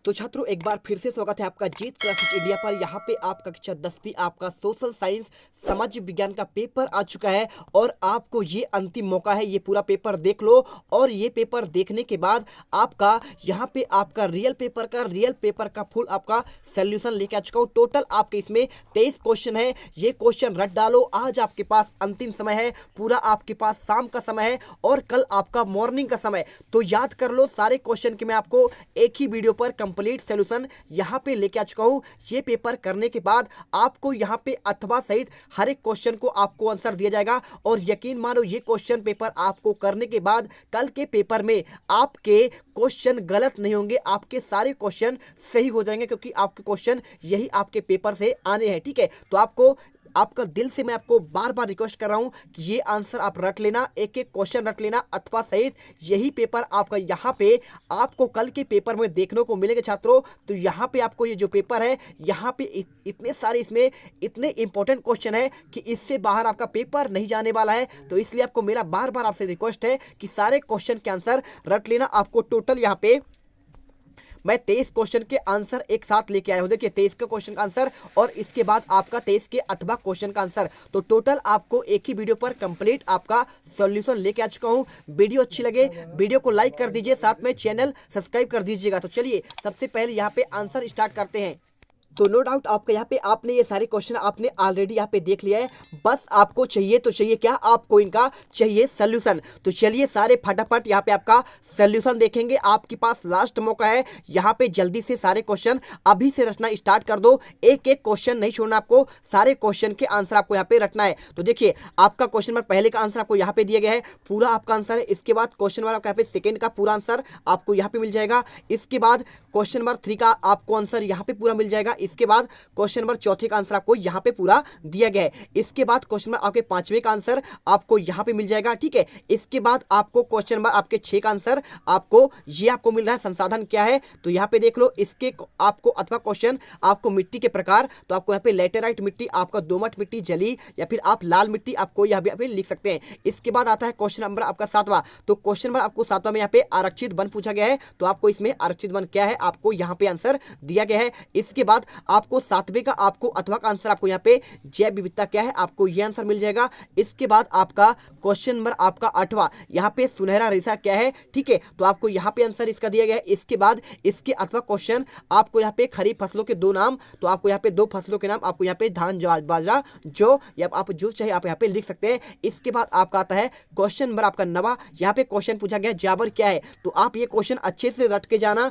तो छात्रों एक बार फिर से स्वागत है आपका जीत क्लासेस इंडिया पर। यहाँ पे आपका कक्षा 10वीं आपका सोशल साइंस सामाजिक विज्ञान का पेपर आ चुका है और आपको ये अंतिम मौका है, ये पूरा पेपर देख लो। और ये पेपर देखने के बाद आपका यहाँ पे आपका रियल पेपर का फुल आपका सोल्यूशन लेके आ चुका हूँ। टोटल आपके इसमें 23 क्वेश्चन है। ये क्वेश्चन रट डालो, आज आपके पास अंतिम समय है, पूरा आपके पास शाम का समय है और कल आपका मॉर्निंग का समय। तो याद कर लो सारे क्वेश्चन के मैं आपको एक ही वीडियो पर कंप्लीट सॉल्यूशन यहां पे लेके आ चुका हूं। ये पेपर करने के बाद आपको यहां पे अथवा सहित हर एक क्वेश्चन को आपको आंसर दिया जाएगा और यकीन मानो ये क्वेश्चन पेपर आपको करने के बाद कल के पेपर में आपके क्वेश्चन गलत नहीं होंगे, आपके सारे क्वेश्चन सही हो जाएंगे क्योंकि आपके क्वेश्चन यही आपके पेपर से आने हैं। ठीक है, तो आपका दिल से मैं आपको बार बार रिक्वेस्ट कर रहा हूं कि ये आंसर आप रट लेना, एक एक क्वेश्चन रट लेना अथवा सहित यही पेपर आपका यहाँ पे आपको कल के पेपर में देखने को मिलेंगे छात्रों। तो यहाँ पे आपको ये जो पेपर है यहाँ पे इतने सारे इसमें इतने इंपॉर्टेंट क्वेश्चन है कि इससे बाहर आपका पेपर नहीं जाने वाला है। तो इसलिए आपको मेरा बार बार आपसे रिक्वेस्ट है कि सारे क्वेश्चन के आंसर रट लेना। आपको टोटल यहाँ पे मैं 23 क्वेश्चन के आंसर एक साथ लेके आया हूं। देखिए 23 का क्वेश्चन का आंसर और इसके बाद आपका 23 के अथवा क्वेश्चन का आंसर। तो टोटल आपको एक ही वीडियो पर कंप्लीट आपका सॉल्यूशन लेके आ चुका हूं। वीडियो अच्छी लगे वीडियो को लाइक कर दीजिए, साथ में चैनल सब्सक्राइब कर दीजिएगा। तो चलिए सबसे पहले यहाँ पे आंसर स्टार्ट करते हैं। तो नो डाउट आपका यहाँ पे आपने ये सारे क्वेश्चन आपने ऑलरेडी यहाँ पे देख लिया है, बस आपको चाहिए तो चाहिए क्या, आपको इनका चाहिए सोल्यूशन। तो चलिए सारे फटाफट यहाँ पे आपका सोल्यूशन देखेंगे। आपके पास लास्ट मौका है, यहाँ पे जल्दी से सारे क्वेश्चन अभी से रचना स्टार्ट कर दो। एक एक क्वेश्चन नहीं छोड़ना, आपको सारे क्वेश्चन के आंसर आपको यहाँ पे रटना है। तो देखिए आपका क्वेश्चन नंबर पहले का आंसर आपको यहाँ पे दिया गया है, पूरा आपका आंसर है। इसके बाद क्वेश्चन नंबर आपका यहाँ पे सेकेंड का पूरा आंसर आपको यहाँ पे मिल जाएगा। इसके बाद क्वेश्चन नंबर 3 का आपको आंसर यहाँ पे पूरा मिल जाएगा। इसके बाद क्वेश्चन नंबर चौथे का आंसर आपको यहाँ पे पूरा दिया गया है। इसके बाद क्वेश्चन नंबर आपके 5वें का आंसर आपको यहाँ पे मिल जाएगा। ठीक है, इसके बाद आपको क्वेश्चन नंबर आपके 6 का आंसर आपको ये आपको मिल रहा है। संसाधन क्या है तो यहाँ पे देख लो, इसके आपको अथवा क्वेश्चन आपको मिट्टी के प्रकार, तो आपको यहाँ पे लेटेराइट मिट्टी, आपका दोमट मिट्टी, जली या फिर आप लाल मिट्टी आपको यहाँ पे लिख सकते हैं। इसके बाद आता है क्वेश्चन नंबर आपका 7वां। तो क्वेश्चन नंबर आपको 7वां में यहाँ पे आरक्षित वन पूछा गया है, तो आपको इसमें आरक्षित वन क्या है आपको यहाँ पे आंसर दिया गया है। इसके बाद आपको 7वें का आपको अथवा का आंसर आपको यहाँ पे जैव विविधता क्या है आपको ये आंसर मिल जाएगा। इसके बाद आपका क्वेश्चन नंबर आपका 8वां, यहाँ पे सुनहरा रेशा क्या है। ठीक है, तो आपको यहाँ पे आंसर इसका दिया गया है। इसके बाद इसके अथवा क्वेश्चन आपको यहाँ पे खरीफ फसलों के 2 नाम, तो आपको यहाँ पे 2 फसलों के नाम आपको यहाँ पे धान, बाजरा, जो या आप जो चाहे आप यहाँ पे लिख सकते हैं। इसके बाद आपका आता है क्वेश्चन नंबर आपका 9वां, यहाँ पे क्वेश्चन पूछा गया जाबर क्या है, तो आप ये क्वेश्चन अच्छे से रट के जाना।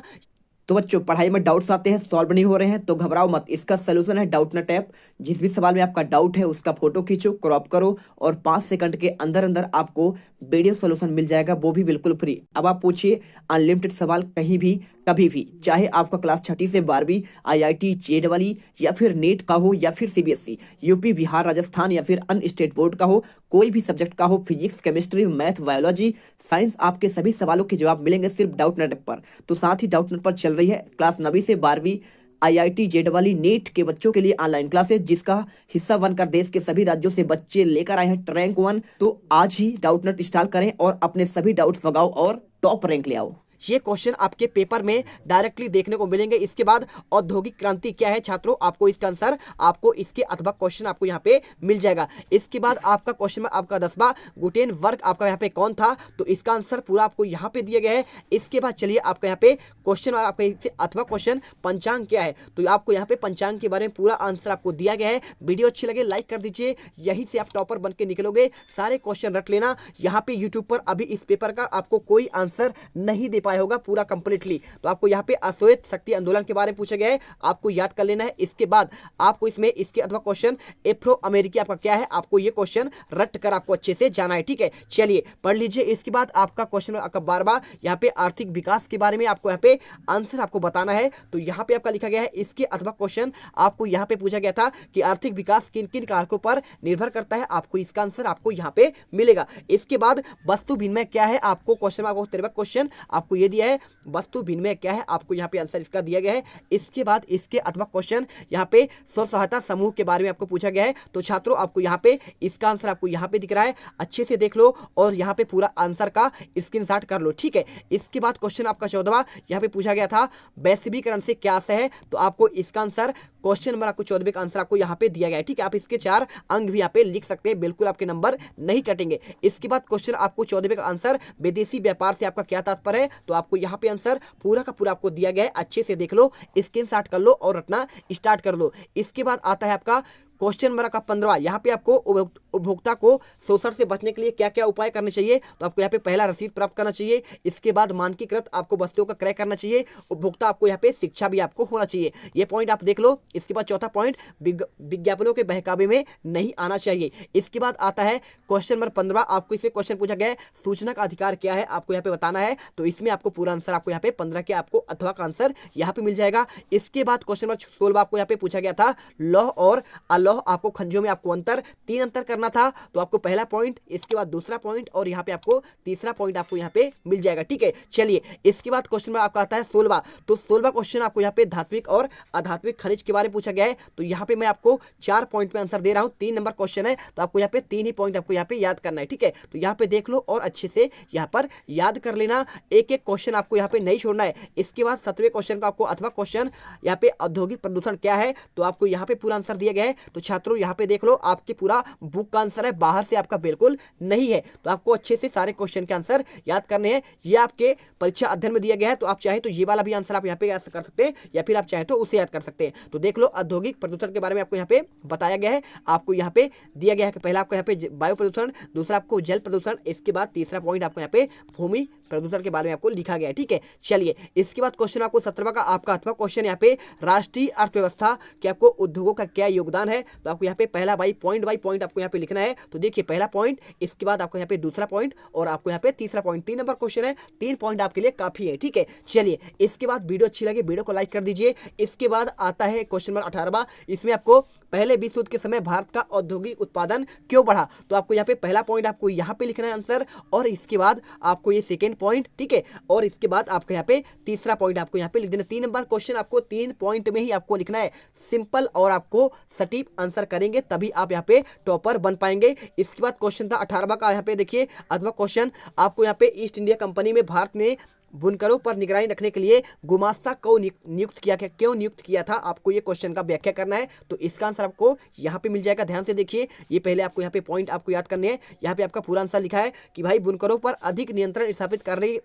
तो बच्चों पढ़ाई में डाउट्स आते हैं, सॉल्व नहीं हो रहे हैं तो घबराओ मत, इसका सोल्यूशन है डाउट नट ऐप। जिस भी सवाल में आपका डाउट है उसका फोटो खींचो, क्रॉप करो और 5 सेकंड के अंदर अंदर आपको वीडियो सोल्यूशन मिल जाएगा, वो भी बिल्कुल फ्री। अब आप पूछिए अनलिमिटेड सवाल कहीं भी कभी भी, चाहे आपका क्लास 6ठी से 12वीं IIT JEE या फिर नीट का हो या फिर CBSE, यूपी, बिहार, राजस्थान या फिर अन्य स्टेट बोर्ड का हो, कोई भी सब्जेक्ट का हो, physics, chemistry, math, biology, science, आपके सभी सवालों के जवाब मिलेंगे सिर्फ डाउट नेट पर। तो साथ ही डाउट नेट पर चल रही है क्लास 9वीं से 12वीं IIT JEE नीट के बच्चों के लिए ऑनलाइन क्लासेस, जिसका हिस्सा बनकर देश के सभी राज्यों से बच्चे लेकर आए हैं रैंक 1। तो आज ही डाउट नेट इंस्टॉल करें और अपने सभी डाउट्स भगाओ और टॉप रैंक ले आओ। ये क्वेश्चन आपके पेपर में डायरेक्टली देखने को मिलेंगे। इसके बाद औद्योगिक क्रांति क्या है छात्रों, आपको इसका आंसर आपको इसके अथवा क्वेश्चन आपको यहाँ पे मिल जाएगा। इसके बाद आपका क्वेश्चन आपका 10वां गुटेनबर्ग आपका यहाँ पे कौन था, तो इसका आंसर पूरा आपको यहाँ पे दिया गया है। इसके बाद चलिए आपका यहाँ पे क्वेश्चन आपका अथवा क्वेश्चन पंचांग क्या है, तो आपको यहाँ पे पंचांग के बारे में पूरा आंसर आपको दिया गया है। वीडियो अच्छी लगे लाइक कर दीजिए, यहीं से आप टॉपर बन के निकलोगे। सारे क्वेश्चन रट लेना। यहाँ पे यूट्यूब पर अभी इस पेपर का आपको कोई आंसर नहीं दे होगा पूरा कंप्लीटली। तो आपको यहाँ पे अश्वेत शक्ति आंदोलन के बारे में पूछा गया है, आपको याद कर लेना है। इसके बाद आपको इसमें इसके अथवा क्वेश्चन एफ्रो अमेरिकी आपका क्या है, आपको ये क्वेश्चन रट कर आपको अच्छे से जाना है। ठीक है, चलिए पढ़ लीजिए। इसके बाद आपका क्वेश्चन आपका 12वां, यहाँ पे आर्थिक विकास के बारे में आपको यहाँ पे आंसर आपको बताना है। तो यहाँ पे आपका लिखा गया है इसके अथवा क्वेश्चन आपको यहाँ पे पूछा गया था कि आर्थिक विकास किन किन कारकों पर निर्भर करता है, आपको इसका आंसर आपको यहाँ पे मिलेगा। इसके बाद वस्तु विनिमय क्या है, आपको क्वेश्चन आपको 13वां क्वेश्चन आपको ये दिया है वस्तु विनिमय क्या है, आपको यहाँ पे आंसर इसका दिया गया है। इसके बाद इसके अथवा क्वेश्चन यहाँ पे स्व सहायता समूह के बारे में आपको पूछा गया है। तो छात्रों आपको यहाँ पे इसका आंसर आपको यहाँ पे दिख रहा है, अच्छे से देख लो और यहाँ पे पूरा आंसर का स्क्रीनशॉट कर लो, ठीक है। इसके बाद क्वेश्चन आपका 14वां यहाँ पे पूछा गया था वैश्वीकरण से क्या आशय है, तो आपको इसका आंसर क्वेश्चन नंबर आपको 14वें का आंसर आपको यहाँ पे दिया गया है, ठीक है। आप इसके 4 अंक भी यहाँ पे लिख सकते हैं, बिल्कुल आपके नंबर नहीं कटेंगे। इसके बाद क्वेश्चन आपको 14वें का आंसर विदेशी व्यापार से आपका क्या तात्पर्य है, तो आपको यहाँ पे आंसर पूरा का पूरा आपको दिया गया है, अच्छे से देख लो, स्क्रीनशॉट कर लो और रटना स्टार्ट कर लो। इसके बाद आता है आपका क्वेश्चन नंबर का 15वां, यहाँ पे आपको उपभोक्ता को शोषण से बचने के लिए क्या क्या उपाय करने चाहिए, तो आपको यहाँ पे पहला रसीद प्राप्त करना चाहिए। इसके बाद मानकीकृत आपको वस्तुओं का क्रय करना चाहिए। उपभोक्ता आपको यहाँ पे शिक्षा भी आपको होना चाहिए, ये पॉइंट आप देख लो। इसके बाद चौथा पॉइंट विज्ञापनों के बहकावे में नहीं आना चाहिए। इसके बाद आता है क्वेश्चन नंबर 15, आपको इसमें क्वेश्चन पूछा गया है सूचना का अधिकार क्या है, आपको यहाँ पे बताना है। तो इसमें आपको पूरा आंसर आपको यहाँ पे 15 के आपको अथवा का आंसर यहाँ पे मिल जाएगा। इसके बाद क्वेश्चन नंबर 16 आपको यहाँ पे पूछा गया था लौह और अलौह आपको खनिजों में आपको तीन अंतर करना था, तो आपको पहला पॉइंट, इसके बाद दूसरा पॉइंट और यहाँ पे आपको तीसरा पॉइंट आपको यहाँ पे मिल जाएगा, ठीक है। चलिए इसके बाद क्वेश्चन में आपका आता है 16वां, तो 16वां क्वेश्चन आपको यहाँ पे धात्विक और अधात्विक खनिज के बारे में पूछा गया है। तो यहाँ पे मैं आपको 4 पॉइंट में आंसर दे रहा हूँ, 3 नंबर क्वेश्चन है, तो आपको यहाँ पे 3 ही पॉइंट आपको यहाँ पे याद करना है, ठीक है। तो यहाँ पे देख लो और अच्छे से यहाँ पर याद कर लेना, एक एक क्वेश्चन आपको यहाँ पे नहीं छोड़ना है। इसके बाद 7वें क्वेश्चन का आपको अथवा क्वेश्चन यहाँ पे औद्योगिक प्रदूषण क्या है, तो आपको यहाँ पे पूरा आंसर दिया गया है। तो छात्रों यहाँ पे देख लो, आपके पूरा बुक का आंसर है, बाहर से आपका बिल्कुल नहीं है। तो आपको अच्छे से सारे क्वेश्चन के आंसर याद करने हैं, ये आपके परीक्षा अध्ययन में दिया गया है। तो आप चाहे तो ये वाला भी आंसर आप यहाँ पे याद कर सकते हैं, या फिर आप चाहे तो उसे याद कर सकते हैं। तो देख लो, औद्योगिक प्रदूषण के बारे में आपको यहाँ पे बताया गया है, आपको यहाँ पे दिया गया है कि पहला आपको यहाँ पे वायु प्रदूषण, दूसरा आपको जल प्रदूषण, इसके बाद तीसरा पॉइंट आपको यहाँ पे भूमि प्रदूषण के बारे में आपको लिखा गया है, ठीक है। चलिए इसके बाद क्वेश्चन आपको 17वां का आपका अथवा क्वेश्चन यहाँ पे राष्ट्रीय अर्थव्यवस्था के आपको उद्योगों का क्या योगदान है, तो आपको यहाँ पे पहला बाई पॉइंट आपको यहाँ पे लिखना है। तो देखिए पहला पॉइंट, इसके बाद आपको यहाँ पे दूसरा पॉइंट और आपको यहाँ पे तीसरा पॉइंट, 3 नंबर क्वेश्चन है, 3 पॉइंट आपके लिए काफी है, ठीक है। चलिए इसके बाद वीडियो अच्छी लगे वीडियो को लाइक कर दीजिए। इसके बाद आता है क्वेश्चन नंबर 18वां, इसमें आपको पहले विश्व युद्ध के समय भारत का औद्योगिक उत्पादन क्यों बढ़ा, तो आपको यहाँ पे पहला पॉइंट आपको यहाँ पे लिखना है आंसर, और इसके बाद आपको ये सेकेंड पॉइंट, ठीक है, और इसके बाद आपको यहाँ पे तीसरा पॉइंट आपको यहाँ पे लिख देना। 3 नंबर क्वेश्चन आपको 3 पॉइंट में ही आपको लिखना है, सिंपल और आपको सटीक आंसर करेंगे तभी आप यहाँ पे टॉपर बन पाएंगे। इसके बाद क्वेश्चन था 18वां का, यहाँ पे देखिए अथवा क्वेश्चन आपको यहाँ पे ईस्ट इंडिया कंपनी में भारत ने बुनकरों पर निगरानी रखने के लिए गुमास्ता को नियुक्त किया, क्यों नियुक्त किया था, आपको ये क्वेश्चन का व्याख्या करना है। तो इसका आंसर आपको यहाँ पे मिल जाएगा, ध्यान से देखिए। ये पहले आपको यहाँ पे पॉइंट आपको याद करने हैं। यहाँ पे आपका पूरा आंसर लिखा है कि भाई बुनकरों पर अधिक नियंत्रण स्थापित करने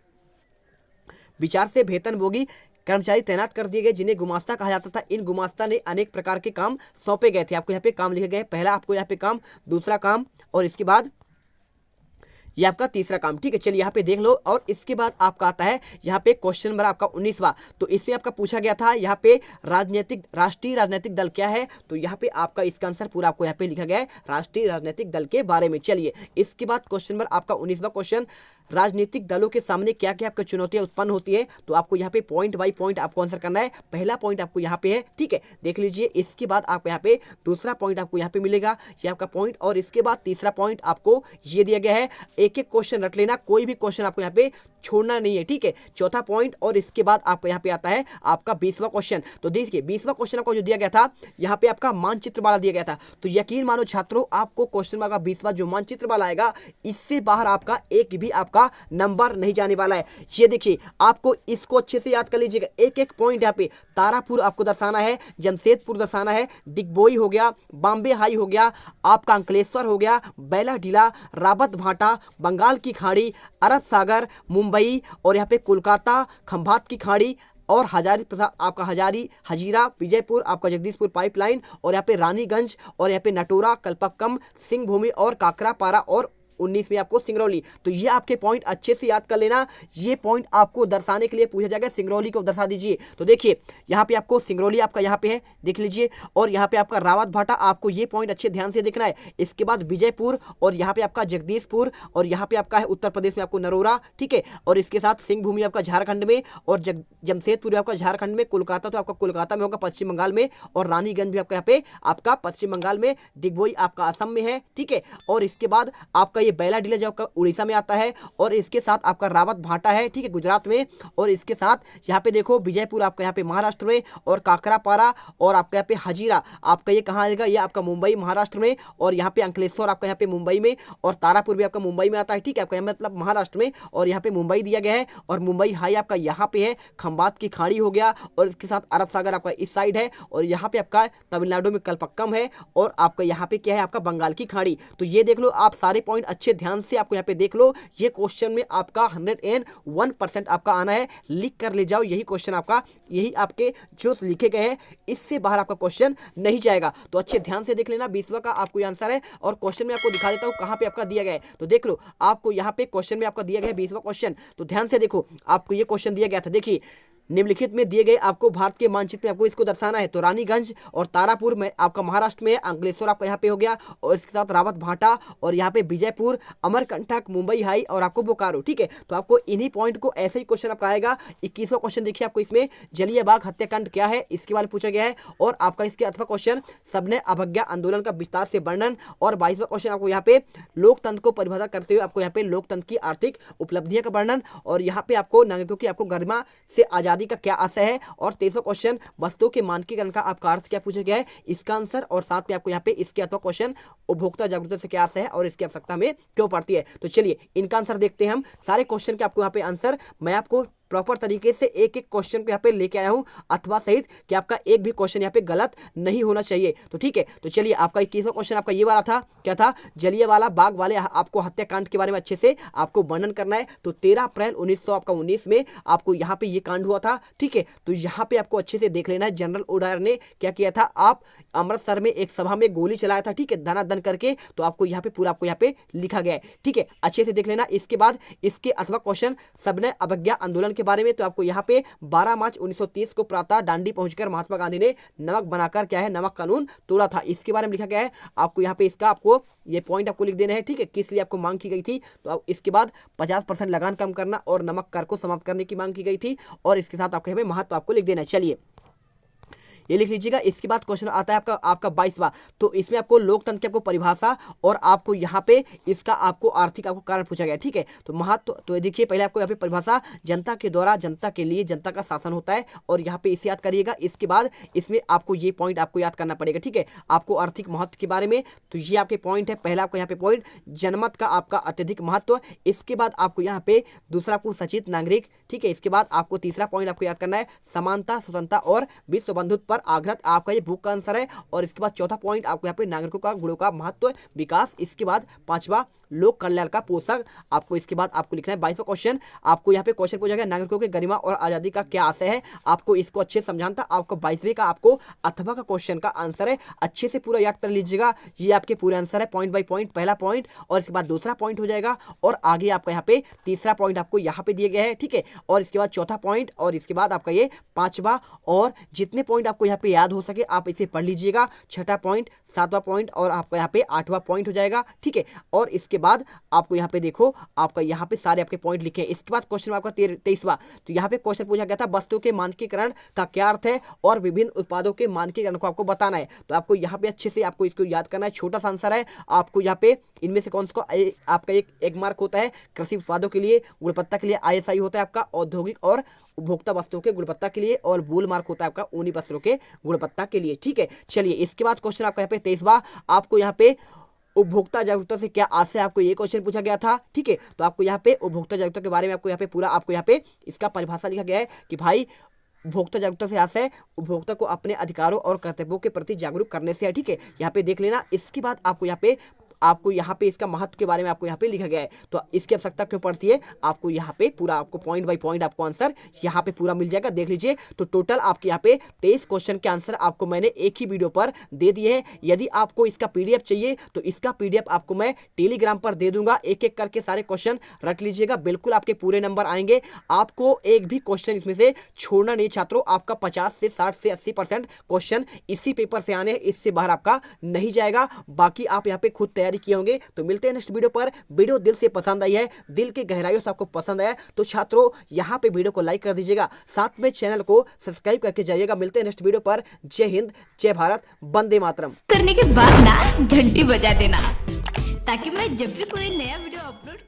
विचार से वेतनभोगी कर्मचारी तैनात कर दिए गए, जिन्हें गुमास्ता कहा जाता था। इन गुमास्ता ने अनेक प्रकार के काम सौंपे गए थे, आपको यहाँ पे काम लिखे गए, पहला आपको यहाँ पे काम, दूसरा काम और इसके बाद ये आपका तीसरा काम, ठीक है। चलिए यहाँ पे देख लो, और इसके बाद आपका आता है यहाँ पे क्वेश्चन नंबर आपका 19वां, तो इसमें आपका पूछा गया था यहाँ पे राष्ट्रीय राजनीतिक दल क्या है, तो यहाँ पे आपका इसका आंसर पूरा आपको यहाँ पे लिखा गया है राष्ट्रीय राजनीतिक दल के बारे में। चलिए इसके बाद क्वेश्चन नंबर आपका 19वां क्वेश्चन, राजनीतिक दलों के सामने क्या क्या आपकी चुनौतियां उत्पन्न होती है, तो आपको यहाँ पे पॉइंट बाई पॉइंट आपको आंसर करना है। पहला पॉइंट आपको यहाँ पे है, ठीक है, देख लीजिए। इसके बाद आपको यहाँ पे दूसरा पॉइंट आपको यहाँ पे मिलेगा, ये आपका पॉइंट, और इसके बाद तीसरा पॉइंट आपको ये दिया गया है। एक एक क्वेश्चन रट लेना, कोई भी क्वेश्चन आपको यहाँ पे छोड़ना नहीं है, ठीक है। चौथा पॉइंट, और इसके बाद आपको यहाँ पे आता है आपका 20वां क्वेश्चन। तो देखिए 20वां क्वेश्चन आपको जो दिया गया था, यहाँ पे आपका मानचित्र वाला दिया गया था। तो यकीन मानो छात्रों, आपको क्वेश्चन का 20वां जो मानचित्र वाला आएगा, इससे बाहर आपका एक भी आपका नंबर नहीं जाने वाला है। ये देखिए, आपको इसको अच्छे से याद कर लीजिएगा। एक एक पॉइंट यहाँ पे तारापुर आपको दर्शाना है, जमशेदपुर दर्शाना है, डिगबोई हो गया, बॉम्बे हाई हो गया, आपका अंकलेश्वर हो गया, बैला ढीला, रावत भाटा, बंगाल की खाड़ी, अरब सागर, मुंबई, और यहाँ पे कोलकाता, खंभात की खाड़ी, और हजारी प्रसाद आपका हजीरा, विजयपुर आपका जगदीशपुर पाइपलाइन, और यहाँ पे रानीगंज, और यहाँ पे नटोरा, कल्पक्कम, सिंहभूमि और काकरापारा, और 19 में आपको सिंगरौली। तो ये आपके पॉइंट अच्छे से याद कर लेना। ये पॉइंट आपको दर्शाने के लिए पूछा जाएगा, सिंगरौली को दर्शा दीजिए। तो देखिए यहाँ पे आपको सिंगरौली आपका यहाँ पे है, देख लीजिए, और यहाँ पे आपका रावत भाटा, आपको ये पॉइंट अच्छे ध्यान से देखना है। इसके बाद विजयपुर, और यहाँ पे आपका जगदीशपुर, और यहाँ पे आपका है उत्तर प्रदेश में आपको नरोरा, ठीक है, और इसके साथ सिंहभूमि आपका झारखंड में, और जमशेदपुर आपका झारखंड में, कोलकाता तो आपका कोलकाता में होगा पश्चिम बंगाल में, और रानीगंज भी आपका यहाँ पे आपका पश्चिम बंगाल में, डिगबोई आपका असम में है, ठीक है। और इसके बाद आपका ये बैला डीला जो आपका उड़ीसा में आता है, और इसके साथ आपका रावत भाटा है, ठीक है, गुजरात में, और इसके साथ यहाँ पे देखो विजयपुर आपका यहाँ पे महाराष्ट्र में, और काकरापारा और आपका यहाँ पे हजीरा आपका ये कहाँ आएगा, ये आपका मुंबई महाराष्ट्र में, और यहाँ पे अंकलेश्वर आपका यहाँ पे मुंबई में, और तारापुर भी आपका मुंबई में आता है, ठीक है, आपका मतलब महाराष्ट्र में, और यहाँ पे मुंबई दिया गया है, और मुंबई हाई आपका यहाँ पे है, खंबात की खाड़ी हो गया, और इसके साथ अरब सागर आपका इस साइड है, और यहाँ पे आपका तमिलनाडु में कलपक्कम है, और आपका यहाँ पे क्या है आपका बंगाल की खाड़ी। तो ये देख लो आप सारे पॉइंट अच्छे ध्यान से आपको यहाँ पे देख लो, ये क्वेश्चन में आपका 101% आपका आना है, लिख कर ले जाओ, यही क्वेश्चन आपका, यही आपके जो लिखे गए हैं इससे बाहर आपका क्वेश्चन नहीं जाएगा। तो अच्छे ध्यान से देख लेना, 20वां का आपको आंसर है, और क्वेश्चन में आपको दिखा देता हूँ कहाँ पे आपका दिया गया है। तो देख लो आपको यहाँ पे क्वेश्चन में आपका दिया गया है 20वां क्वेश्चन, तो ध्यान से देखो आपको ये क्वेश्चन दिया गया था। देखिए निम्नलिखित में दिए गए आपको भारत के मानचित्र में आपको इसको दर्शाना है। तो रानीगंज और तारापुर में आपका महाराष्ट्र में, अंकलेश्वर आपका यहाँ पे हो गया, और इसके साथ रावत भाटा, और यहाँ पे विजयपुर, अमरकंटक, मुंबई हाई, और आपको बोकारो, ठीक है। तो आपको इन्हीं पॉइंट को ऐसे ही क्वेश्चन आपका आएगा। 21वां क्वेश्चन देखिए आपको इसमें जलियांवाला हत्याकांड क्या है इसके बारे में पूछा गया है, और आपका इसके अथवा क्वेश्चन सबने अवज्ञा आंदोलन का विस्तार से वर्णन, और 22वां क्वेश्चन आपको यहाँ पे लोकतंत्र को परिभाषा करते हुए आपको यहाँ पे लोकतंत्र की आर्थिक उपलब्धियों का वर्णन, और यहाँ पे आपको नागरिकों की आपको गरिमा से आजादी का क्या आशय है, और 23वां क्वेश्चन वस्तुओं के मानकीकरण का आपका अर्थ क्या पूछा गया है इसका आंसर, और साथ में आपको यहाँ पे इसके अथवा क्वेश्चन उपभोक्ता जागरूकता से क्या आशय है और इसकी आवश्यकता में क्यों पड़ती है। तो चलिए इनका आंसर देखते हैं हम। सारे क्वेश्चन के आपको यहाँ पे आंसर मैं आपको प्रॉपर तरीके से एक एक क्वेश्चन पे यहाँ पे लेके आया हूँ अथवा सहित, कि आपका एक भी क्वेश्चन यहाँ पे गलत नहीं होना चाहिए। तो ठीक है, तो चलिए आपका 21वां क्वेश्चन आपका ये वाला था, क्या था, जलियांवाला बाग वाले आपको हत्याकांड के बारे में अच्छे से आपको वर्णन करना है। तो 13 अप्रैल 1919 में आपको यहाँ पे ये कांड हुआ था, ठीक है। तो यहाँ पे आपको अच्छे से देख लेना है जनरल ओडायर ने क्या किया था, आप अमृतसर में एक सभा में गोली चलाया था, ठीक है, धनाधन करके। तो आपको यहाँ पे पूरा आपको यहाँ पे लिखा गया है, ठीक है, अच्छे से देख लेना। इसके बाद इसके अथवा क्वेश्चन सबने अवज्ञा आंदोलन के बारे में, तो आपको यहाँ पे 12 मार्च 1930 को प्रातः दांडी पहुंचकर महात्मा गांधी ने नमक बनाकर क्या है नमक कानून तोड़ा था, इसके बारे में लिखा गया है। आपको यहाँ पे इसका आपको ये पॉइंट आपको लिख देना है, ठीक है, किस लिए आपको मांग की गई थी। तो अब इसके बाद 50% लगान कम करना और नमक कर को समाप्त करने की मांग की गई थी, और इसके साथ आपको यहाँ पे महत्व आपको लिख देना है। चलिए ये लिख लीजिएगा। इसके बाद क्वेश्चन आता है आपका 22वां। तो इसमें आपको लोकतंत्र की आपको परिभाषा, और आपको यहाँ पे इसका आपको आर्थिक आपको कारण पूछा गया, ठीक है। तो महत्व, तो देखिए पहले आपको यहाँ पे परिभाषा, जनता के द्वारा जनता के लिए जनता का शासन होता है, और यहाँ पे इसे याद करिएगा। इसके बाद इसमें आपको ये पॉइंट आपको याद करना पड़ेगा, ठीक है, आपको आर्थिक महत्व के बारे में। तो ये आपके पॉइंट है, पहला आपको यहाँ पे पॉइंट जनमत का आपका अत्यधिक महत्व। इसके बाद आपको यहाँ पे दूसरा आपको सचेत नागरिक, ठीक है। इसके बाद आपको तीसरा पॉइंट आपको याद करना है समानता, स्वतंत्रता और विश्व बंधुत्व पर आग्रह, आपका ये बुक का आंसर है। और इसके बाद चौथा पॉइंट आपको यहाँ पे नागरिकों का गुणों का महत्व, विकास। इसके बाद पांचवा लोक कल्याण का पोषक। आपको इसके बाद आपको लिखना है 22वां क्वेश्चन। आपको यहाँ पे क्वेश्चन पूछा गया नागरिकों के गरिमा और आजादी का क्या आशय है, आपको इसको अच्छे से समझाना था। आपको 22वें का आपको अथवा का क्वेश्चन का आंसर है, अच्छे से पूरा याद कर लीजिएगा। ये आपके पूरे आंसर है पॉइंट बाय पॉइंट, पहला पॉइंट और इसके बाद दूसरा पॉइंट हो जाएगा, और आगे आपका यहाँ पे तीसरा पॉइंट आपको यहाँ पे दिया गया है, ठीक है। और इसके बाद चौथा पॉइंट, और इसके बाद आपका ये पांचवा, और जितने पॉइंट आपको यहाँ पे याद हो सके आप इसे पढ़ लीजिएगा। छठा पॉइंट, सातवां पॉइंट, और आपका यहाँ पे 8वां पॉइंट हो जाएगा, ठीक है। और इसके बाद आपको यहाँ पे देखो आपका यहाँ पे सारे आपके पॉइंट लिखे हैं। इसके बाद क्वेश्चन आपका 23वां। तो यहाँ पे क्वेश्चन पूछा गया था वस्तुओं के मानकीकरण का क्या अर्थ है, और विभिन्न उत्पादों के मानकीकरण को आपको बताना है। तो आपको यहाँ पे अच्छे से आपको इसको याद करना है, छोटा सा आंसर है। आपको यहाँ पे इनमें से कौन सा आपका एक मार्क होता है कृषि उत्पादों के लिए, गुणवत्ता के लिए ISI होता है आपका, औद्योगिक और उपभोक्ता वस्तुओं के गुणवत्ता के लिए, और बुल मार्क होता है आपका ऊनी वस्त्रों के गुणवत्ता के लिए, ठीक है। चलिए इसके बाद क्वेश्चन आपका यहाँ पे 23वां। आपको यहाँ पे उपभोक्ता जागरूकता से क्या आशय, आपको ये क्वेश्चन पूछा गया था, ठीक है। तो आपको यहाँ पे उपभोक्ता जागरूकता के बारे में आपको यहाँ पे पूरा आपको यहाँ पे इसका परिभाषा लिखा गया है कि भाई उपभोक्ता जागरूकता से आशय उपभोक्ता को अपने अधिकारों और कर्तव्यों के प्रति जागरूक करने से है, ठीक है। यहाँ पे देख लेना। इसके बाद आपको यहाँ पे इसका महत्व के बारे में आपको यहाँ पे लिखा गया है। तो इसकी आवश्यकता क्यों पड़ती है, आपको यहाँ पे पूरा आपको पॉइंट बाय पॉइंट आपको आंसर यहाँ पे पूरा मिल जाएगा, देख लीजिए। तो टोटल आपके यहाँ पे 23 क्वेश्चन के आंसर आपको मैंने एक ही वीडियो पर दे दिए हैं। यदि आपको इसका PDF चाहिए तो इसका PDF आपको मैं टेलीग्राम पर दे दूंगा। एक एक करके सारे क्वेश्चन रख लीजिएगा, बिल्कुल आपके पूरे नंबर आएंगे। आपको एक भी क्वेश्चन इसमें से छोड़ना नहीं छात्रों। आपका 50 से 60 से 80% क्वेश्चन इसी पेपर से आने हैं, इससे बाहर आपका नहीं जाएगा। बाकी आप यहाँ पे खुद तैयारी किए होंगे। तो मिलते हैं नेक्स्ट वीडियो पर। वीडियो दिल से पसंद आई है, दिल के गहराइयों से आपको पसंद आया तो छात्रों यहाँ पे वीडियो को लाइक कर दीजिएगा, साथ में चैनल को सब्सक्राइब करके जाइएगा। मिलते हैं नेक्स्ट वीडियो पर। जय हिंद, जय भारत, वंदे मातरम। करने के बाद ना घंटी बजा देना, ताकि मैं जब भी कोई नया वीडियो अपलोड